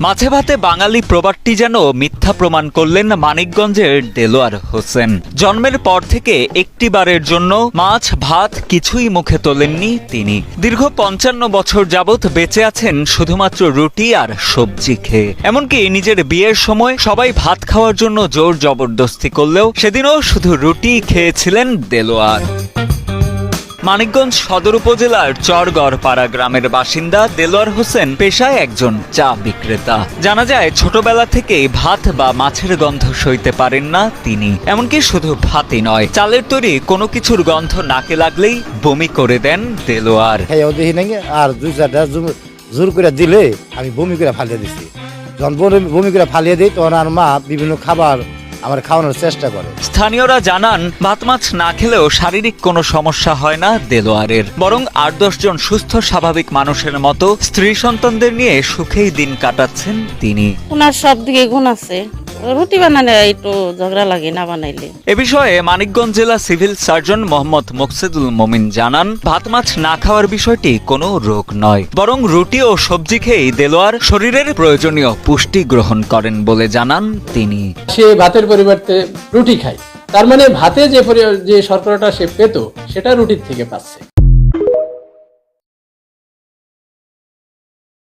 মাছে ভাতে বাঙালি প্রবাদটি যেন মিথ্যা প্রমাণ করলেন মানিকগঞ্জের দেলোয়ার হোসেন। জন্মের পর থেকে একটিবারের জন্য মাছ ভাত কিছুই মুখে তোলেননি তিনি। দীর্ঘ ৫৫ বছর যাবৎ বেঁচে আছেন শুধুমাত্র রুটি আর সবজি খেয়ে। এমনকি নিজের বিয়ের সময় সবাই ভাত খাওয়ার জন্য জোর জবরদস্তি করলেও সেদিনও শুধু রুটি খেয়েছিলেন দেলোয়ার। মানিকগঞ্জ সদর উপজেলার চরগড়পাড়া গ্রামের বাসিন্দা দেলোয়ার হোসেন পেশায় একজন চা বিক্রেতা। জানা যায় ছোটবেলা থেকেই ভাত বা মাছের গন্ধ সইতে পারেন না তিনি। এমনকি শুধু ভাতই নয়, চালের তৈরি কোনো কিছুর গন্ধ নাকে লাগলেই বমি করে দেন দেলোয়ার। আর দুই চারটা জোর করে দিলে আমি বমি করে ফালিয়ে দিচ্ছি। যখন বমি করে ফালিয়ে দিই তখন আর মা বিভিন্ন খাবার আমার খাওয়ানোর চেষ্টা করে। স্থানীয়রা জানান ভাত মাছ না খেলেও শারীরিক কোনো সমস্যা হয় না দেলোয়ারের, বরং ৮-১০ জন সুস্থ স্বাভাবিক মানুষের মতো স্ত্রী সন্তানদের নিয়ে সুখেই দিন কাটাচ্ছেন তিনি। ওনার সব দিকে গুণ আছে, রুটি বানালে একটু ঝগড়া লাগে না বানাইলে। এ বিষয়ে মানিকগঞ্জ জেলা সিভিল সার্জন মোহাম্মদ মোকসেদুল মমিন জানান, ভাত মাছ না খাওয়ার বিষয়টি কোনো রোগ নয়, বরং রুটি ও সবজি খেয়েই দেলোয়ার শরীরের প্রয়োজনীয় পুষ্টি গ্রহণ করেন বলে জানান তিনি। সে ভাতের পরিবর্তে রুটি খায়, তার মানে ভাতে যে শর্করাটা সে পেত সেটা রুটির থেকে পাচ্ছে।